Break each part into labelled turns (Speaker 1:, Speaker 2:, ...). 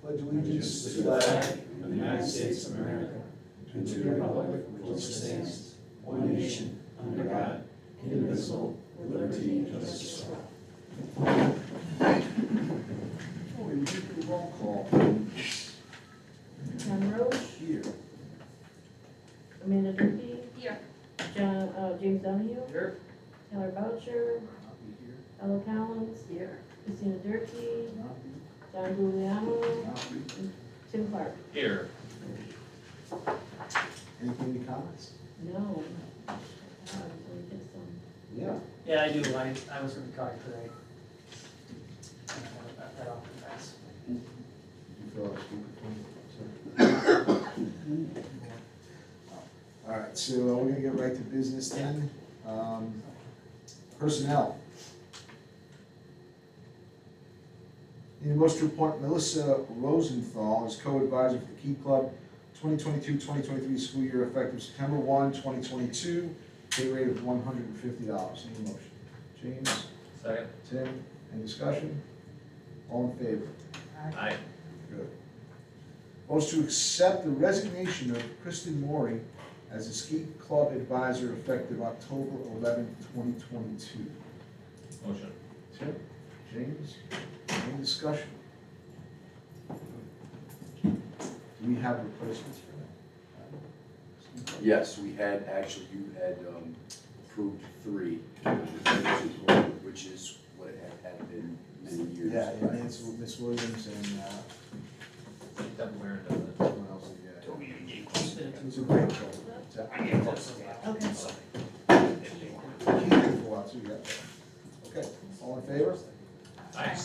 Speaker 1: pledge allegiance to the flag of the United States of America and to the republic for which it stands, one nation, under God, indivisible, with liberty and justice for all. Oh, we do the roll call.
Speaker 2: John Roche,
Speaker 1: Here.
Speaker 2: Amanda Durkee,
Speaker 3: Here.
Speaker 2: James Donahue,
Speaker 1: Here.
Speaker 2: Taylor Boucher,
Speaker 1: Not be here.
Speaker 2: Ella Collins,
Speaker 3: Here.
Speaker 2: Christina Durkee,
Speaker 1: Not be.
Speaker 2: John Giuliano,
Speaker 1: Not be.
Speaker 2: Tim Clark.
Speaker 4: Here.
Speaker 1: Any community comments?
Speaker 2: No. So we get some.
Speaker 1: Yeah.
Speaker 5: Yeah, I do. I was gonna call you today. That often pass.
Speaker 1: You fill out a speakerphone? All right, so we're gonna get right to business then. Personnel. Need a motion to appoint Melissa Rosenthal as co-advisor for the Key Club 2022-2023 school year effective September 1, 2022, pay rate of $150. Need a motion? James,
Speaker 4: Second.
Speaker 1: Tim, any discussion? All in favor?
Speaker 4: Aye.
Speaker 1: Good. Motion to accept the resignation of Kristen Maury as a ski club advisor effective October 11, 2022.
Speaker 4: Motion.
Speaker 1: Tim, James, any discussion? Do we have replacements for that?
Speaker 6: Yes, we had, actually, you had approved 3, which is what it had been many years.
Speaker 1: Yeah, and it's Miss Williams and,
Speaker 4: Devin Ware does it.
Speaker 1: someone else, yeah.
Speaker 4: Toby and Gabe.
Speaker 1: It's a great club.
Speaker 2: Okay.
Speaker 1: Keith for a while too, yeah. Okay, all in favor?
Speaker 4: Aye.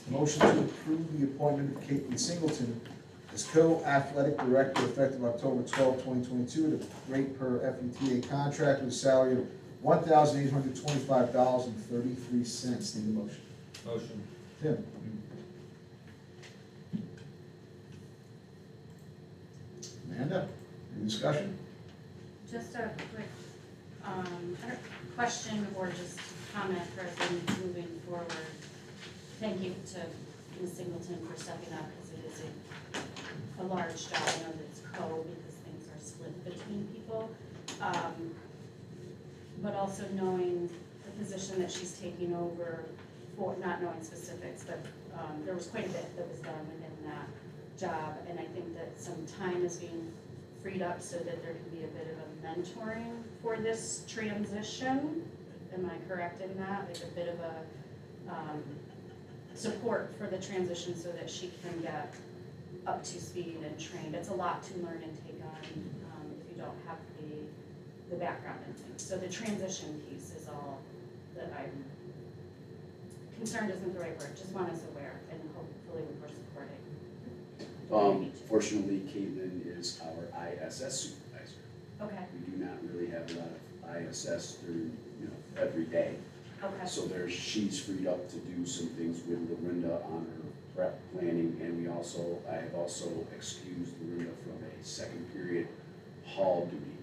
Speaker 1: Motion to approve the appointment of Caitlin Singleton as co-athletic director effective October 12, 2022, at a rate per FETA contract with a salary of $1,825.33. Need a motion?
Speaker 4: Motion.
Speaker 1: Tim? Amanda, any discussion?
Speaker 3: Just a quick, question or just comment for us in moving forward. Thank you to Ms. Singleton for stepping up, because it is a large job. I know that it's because things are split between people. But also knowing the position that she's taking over for, not knowing specifics, but, there was quite a bit that was done within that job. And I think that some time is being freed up so that there can be a bit of a mentoring for this transition. Am I correct in that? Like a bit of a, support for the transition so that she can get up to speed and trained. It's a lot to learn and take on, if you don't have the background and things. So the transition piece is all that I'm concerned isn't the right word, just want us aware and hopefully we're supporting.
Speaker 6: Fortunately, Caitlin is our ISS supervisor.
Speaker 3: Okay,
Speaker 6: We do not really have a lot of ISS through, every day.
Speaker 3: okay,
Speaker 6: So she's freed up to do some things with Lorinda on her prep planning, and I have also excused Lorinda from a second period hall duty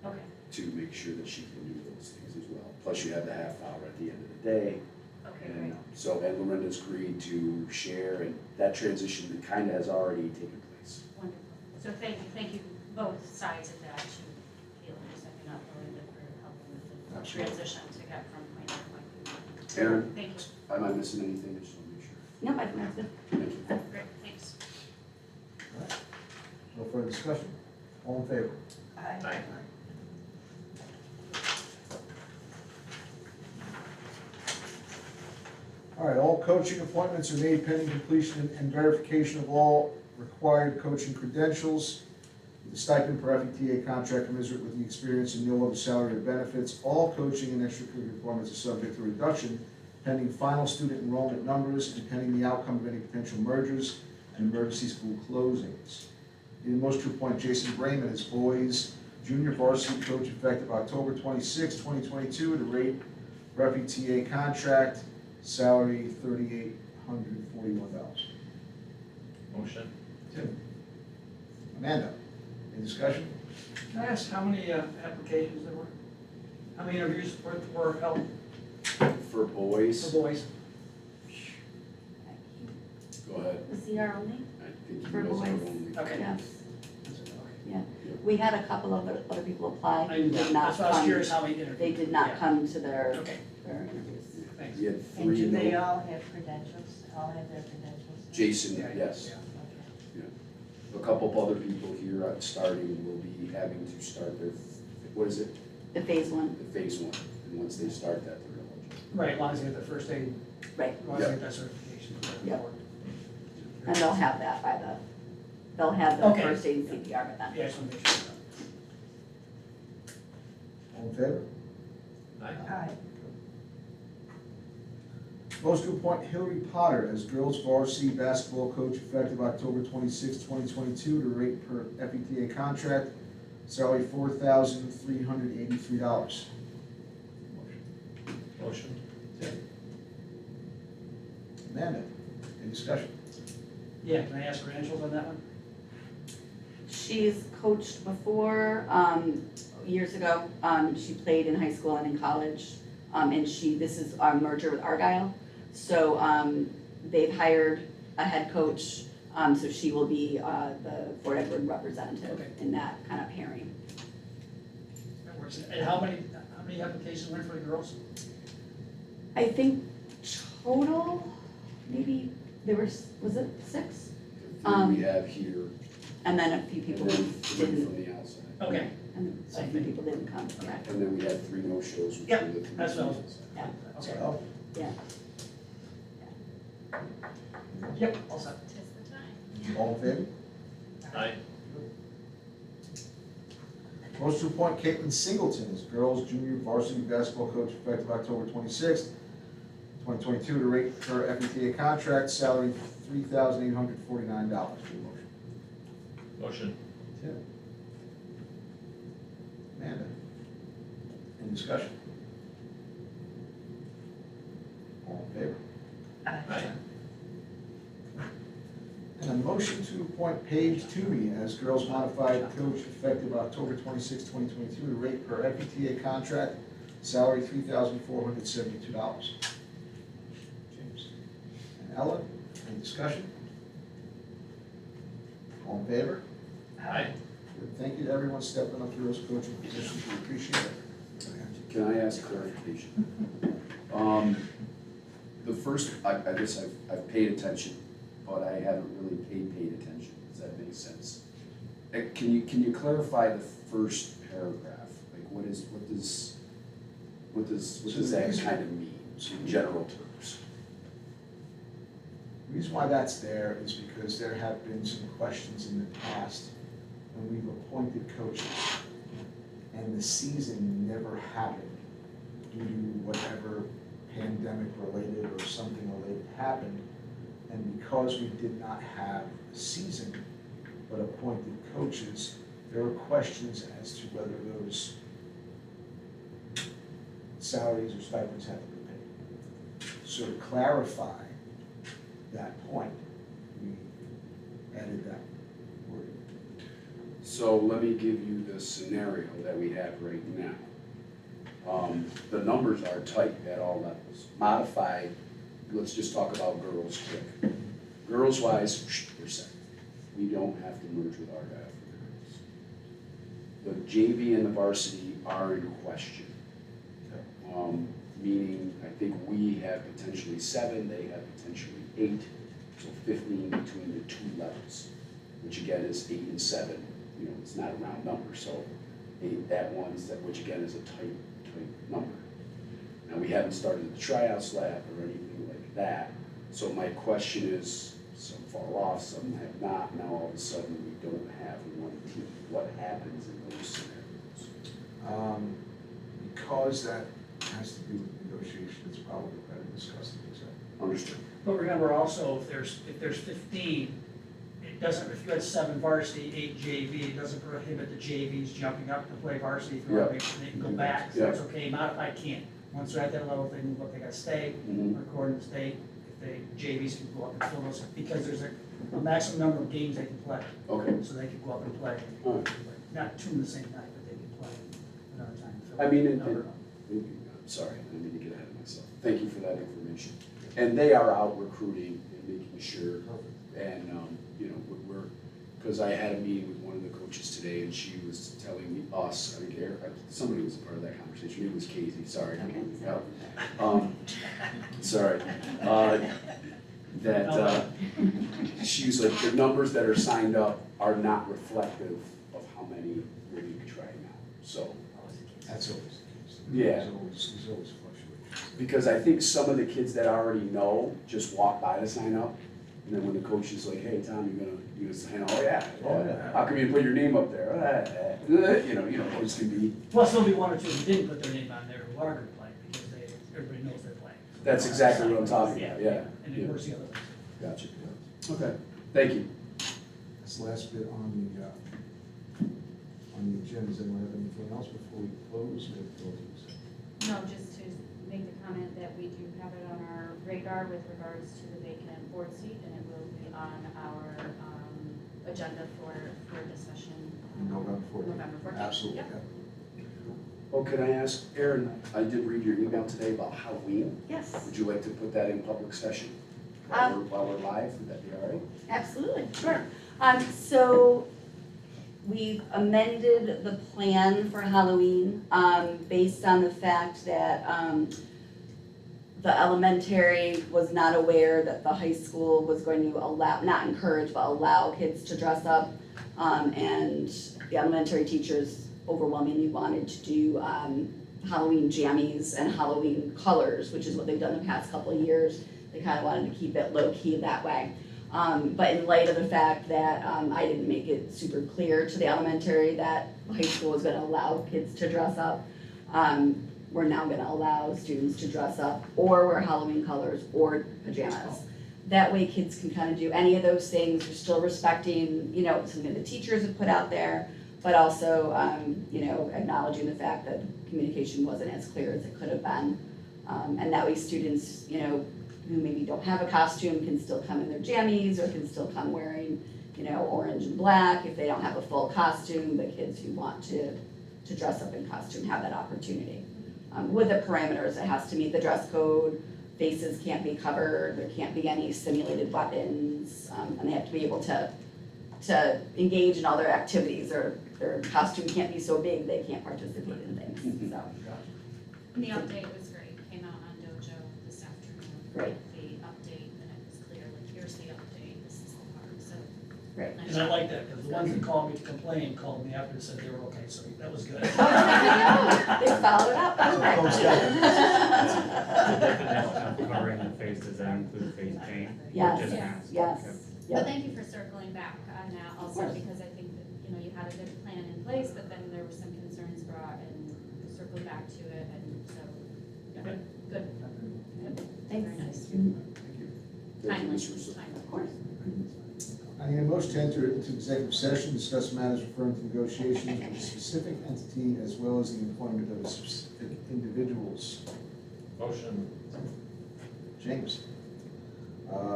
Speaker 3: okay,
Speaker 6: to make sure that she can do those things as well. Plus you have the half hour at the end of the day.
Speaker 3: okay,
Speaker 6: And
Speaker 3: great.
Speaker 6: and Lorinda's agreed to share, and that transition kind of has already taken place.
Speaker 3: Wonderful. So thank you both sides of that, to Caitlin for stepping up, Belinda for helping with the
Speaker 1: Absolutely.
Speaker 3: transition to get from point A to point B.
Speaker 6: Aaron,
Speaker 3: Thank you.
Speaker 6: am I missing anything? I just want to make sure.
Speaker 3: No, I think that's good.
Speaker 6: Thank you.
Speaker 3: Great, thanks.
Speaker 1: All right. No further discussion? All in favor?
Speaker 4: Aye.
Speaker 1: All right, all coaching appointments are made pending completion and verification of all required coaching credentials. The stipend per FETA contract commensurate with the experience and no other salary or benefits. All coaching and extracurricular requirements are subject to reduction pending final student enrollment numbers and pending the outcome of any potential mergers and emergency school closings. Need a motion to appoint Jason Brayman as boys junior varsity coach effective October 26, 2022 at a rate for FETA contract, salary $3,841.
Speaker 4: Motion.
Speaker 1: Tim? Amanda? Any discussion?
Speaker 5: Can I ask how many applications there were? How many interviews were held
Speaker 6: For boys,
Speaker 5: for boys?
Speaker 7: CCR only?
Speaker 6: I think he
Speaker 7: For
Speaker 6: was our
Speaker 7: boys.
Speaker 6: only.
Speaker 5: Okay.
Speaker 7: Yes.
Speaker 5: Okay.
Speaker 7: We had a couple of other people apply
Speaker 5: I
Speaker 7: who
Speaker 5: knew
Speaker 7: did
Speaker 5: that,
Speaker 7: not
Speaker 5: that's why I was
Speaker 7: come.
Speaker 5: curious how he interviewed.
Speaker 7: They did not
Speaker 5: Yeah.
Speaker 7: come to their
Speaker 5: Okay,
Speaker 7: interviews.
Speaker 5: thanks.
Speaker 6: We had
Speaker 8: And
Speaker 6: three,
Speaker 8: do they
Speaker 6: no,
Speaker 8: all have credentials, all have their credentials?
Speaker 6: Jason,
Speaker 5: Yeah,
Speaker 6: yes.
Speaker 5: yeah.
Speaker 6: A couple of other people here at starting will be having to start their, what is it,
Speaker 7: The phase one,
Speaker 6: the phase one, and once they start that, they're eligible.
Speaker 5: Right, as long as they get the first aid,
Speaker 7: right,
Speaker 5: as long as they get that certification.
Speaker 7: Yep. and they'll have that they'll have the
Speaker 5: Okay.
Speaker 7: first aid and CPR with them.
Speaker 5: Yeah, I just want to make sure.
Speaker 1: All in favor?
Speaker 4: Aye.
Speaker 8: Aye.
Speaker 1: Motion to appoint Hillary Potter as girls varsity basketball coach effective October 26, 2022, to rate per FETA contract, salary $4,383.
Speaker 4: Motion.
Speaker 1: Amanda, any discussion?
Speaker 5: Yeah, can I ask credentials on that one?
Speaker 7: She's coached before, years ago. She played in high school and in college. And this is a merger with Argyle. So, they've hired a head coach, so she will be, the Fort Edward representative
Speaker 5: Okay.
Speaker 7: in that kind of pairing.
Speaker 5: That works. And how many applications went for the girls?
Speaker 7: I think total, maybe there was it 6?
Speaker 6: The three we have here,
Speaker 7: And then a few
Speaker 6: and
Speaker 7: people
Speaker 6: then
Speaker 7: who
Speaker 6: three
Speaker 7: didn't,
Speaker 6: from the outside.
Speaker 5: Okay,
Speaker 7: and a
Speaker 5: Same
Speaker 7: few
Speaker 5: thing.
Speaker 7: people didn't come, yeah.
Speaker 6: And then we had 3 no-shows, which
Speaker 5: Yep,
Speaker 6: were the 3.
Speaker 5: that's what I was-
Speaker 7: Yeah.
Speaker 5: okay.
Speaker 1: Oh,
Speaker 5: Yep, all set.
Speaker 3: Tis the time.
Speaker 1: all in favor?
Speaker 4: Aye.
Speaker 1: Motion to appoint Caitlin Singleton as girls junior varsity basketball coach effective October 26, 2022, to rate per FETA contract, salary $3,849. Motion.
Speaker 4: Motion.
Speaker 1: Tim. Amanda. Any discussion? All in favor?
Speaker 4: Aye.
Speaker 1: And a motion to appoint Paige Toomey as girls modified coach effective October 26, 2022, to rate per FETA contract, salary $3,472. James. And Ellen, any discussion? All in favor?
Speaker 4: Aye.
Speaker 1: Good. Thank you to everyone stepping up to those coaching positions, we appreciate it.
Speaker 6: Can I ask clarification? The first, I guess I've paid attention, but I haven't really paid attention. Does that make sense? Can you clarify the first paragraph? Like, what does that kind of mean in general terms?
Speaker 1: The reason why that's there is because there have been some questions in the past when we've appointed coaches and the season never happened due to whatever pandemic related or something related happened. And because we did not have a season but appointed coaches, there were questions as to whether those salaries or stipends had to be paid. So to clarify that point, we added that wording.
Speaker 6: So let me give you the scenario that we have right now. The numbers are tight at all levels. Modified, let's just talk about girls quick. Girls wise, we're set. We don't have to merge with Argyle for the girls. The JV and the varsity are in question. Meaning, I think we have potentially 7, they have potentially 8, so 15 between the 2 levels, which again is 8 and 7. You know, it's not a round number, so 8 at ones, which again is a tight number. Now, we haven't started the tryouts lab or anything like that, so my question is, some fall off, some have not, now all of a sudden we don't have one team. What happens in those scenarios?
Speaker 1: Because that has to do with negotiation, it's probably better discussed in executive.
Speaker 6: Understood.
Speaker 5: But remember also, if there's 15, it doesn't, if you had 7 varsity, 8 JV, it doesn't prohibit the JVs jumping up to play varsity if you want to, they can go back, so that's okay. Modified can't. Once they're at that level, if they move up, they gotta stay,
Speaker 6: Mhm.
Speaker 5: according to state. If they, JVs can go up and fill those, because there's a maximum number of games they can play,
Speaker 6: Okay.
Speaker 5: so they can go up and play.
Speaker 6: All right.
Speaker 5: Not 2 in the same night, but they can play another time. to fill
Speaker 6: I mean,
Speaker 5: the number up.
Speaker 6: I'm sorry, I didn't mean to get ahead of myself. Thank you for that information. And they are out recruiting and making sure. And, you know, we're, because I had a meeting with one of the coaches today, and she was telling me, us, I think somebody was a part of that conversation, maybe it was Casey, sorry. Sorry. That, she was like, the numbers that are signed up are not reflective of how many we're going to be trying now, so.
Speaker 1: That's always the case.
Speaker 6: Yeah.
Speaker 1: There's always fluctuations.
Speaker 6: Because I think some of the kids that already know just walk by to sign up, and then when the coach is like, hey, Tom, you're gonna sign up, oh yeah. How come you didn't put your name up there? You know, coaches can be.
Speaker 5: Plus, there'll be one or two who didn't put their name on there who are gonna play, because everybody knows they're playing.
Speaker 6: That's exactly what I'm talking about, yeah.
Speaker 5: And then where's the other ones?
Speaker 6: Gotcha. Okay, thank you.
Speaker 1: That's the last bit on the agenda. Does anyone have anything else before we close?
Speaker 3: No, just to make the comment that we do have it on our radar with regards to the vacant board seat, and it will be on our agenda for discussion.
Speaker 1: November 14th.
Speaker 3: November 14th.
Speaker 1: Absolutely,
Speaker 3: Yep.
Speaker 6: Oh, can I ask, Erin, I did read your email today about Halloween.
Speaker 7: Yes,
Speaker 6: Would you like to put that in public session? While we're live, would that be all right?
Speaker 7: absolutely, sure. So we've amended the plan for Halloween, based on the fact that, the elementary was not aware that the high school was going to allow, not encourage, but allow kids to dress up. And the elementary teachers overwhelmingly wanted to do, Halloween jammies and Halloween colors, which is what they've done the past couple of years. They kind of wanted to keep it low-key that way. But in light of the fact that I didn't make it super clear to the elementary that high school was gonna allow kids to dress up, we're now gonna allow students to dress up or wear Halloween colors or pajamas. That way kids can kind of do any of those things. We're still respecting, you know, something the teachers have put out there, but also, you know, acknowledging the fact that communication wasn't as clear as it could have been. And that way students, you know, who maybe don't have a costume can still come in their jammies or can still come wearing, you know, orange and black if they don't have a full costume. The kids who want to dress up in costume have that opportunity. With the parameters, it has to meet the dress code, faces can't be covered, there can't be any simulated weapons, and they have to be able to engage in all their activities, or their costume can't be so big they can't participate in things, so.
Speaker 3: And the update was great, came out on Dojo this afternoon.
Speaker 7: Great.
Speaker 3: The update, and it was clear, like, here's the update, this is the part, so.
Speaker 7: Great.
Speaker 3: nice
Speaker 5: And I
Speaker 3: job.
Speaker 5: like that, because the ones that called me to complain called me after and said they were okay, so that was good.
Speaker 7: Oh, they followed it up.
Speaker 9: Covering the faces and include face paint.
Speaker 7: Yes,
Speaker 9: Just masks.
Speaker 7: yes,
Speaker 3: But
Speaker 7: yep,
Speaker 3: thank you for circling back on that also,
Speaker 7: course.
Speaker 3: because I think that, you know, you had a good plan in place, but then there were some concerns brought and circled back to it, and so, yeah, good.
Speaker 7: thanks.
Speaker 3: Very nice.
Speaker 7: Mhm.
Speaker 1: Thank you.
Speaker 6: Thank you,
Speaker 3: Timely,
Speaker 6: Ms. Russo.
Speaker 3: timely.
Speaker 7: Of course.
Speaker 1: I need a motion to enter into executive session, discuss matters referring to negotiations with a specific entity as well as the employment of specific individuals.
Speaker 4: Motion.
Speaker 1: James.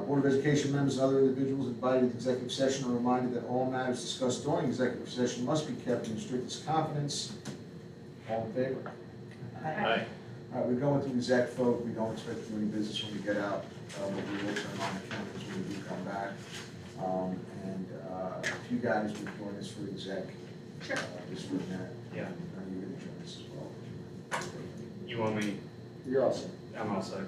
Speaker 1: Board of Education members and other individuals invited to executive session are reminded that all matters discussed during executive session must be kept in the strictest confidence. All in favor?
Speaker 4: Aye.
Speaker 1: All right, we're going to exec, folk. We don't expect to do any business when we get out. But we will turn on the cameras when we do come back. And if you guys would join us for exec.
Speaker 7: Sure.
Speaker 1: Just for that.
Speaker 9: Yeah.
Speaker 1: Are you going to join us as well?
Speaker 9: You want me,
Speaker 6: You're awesome.
Speaker 9: I'm all set.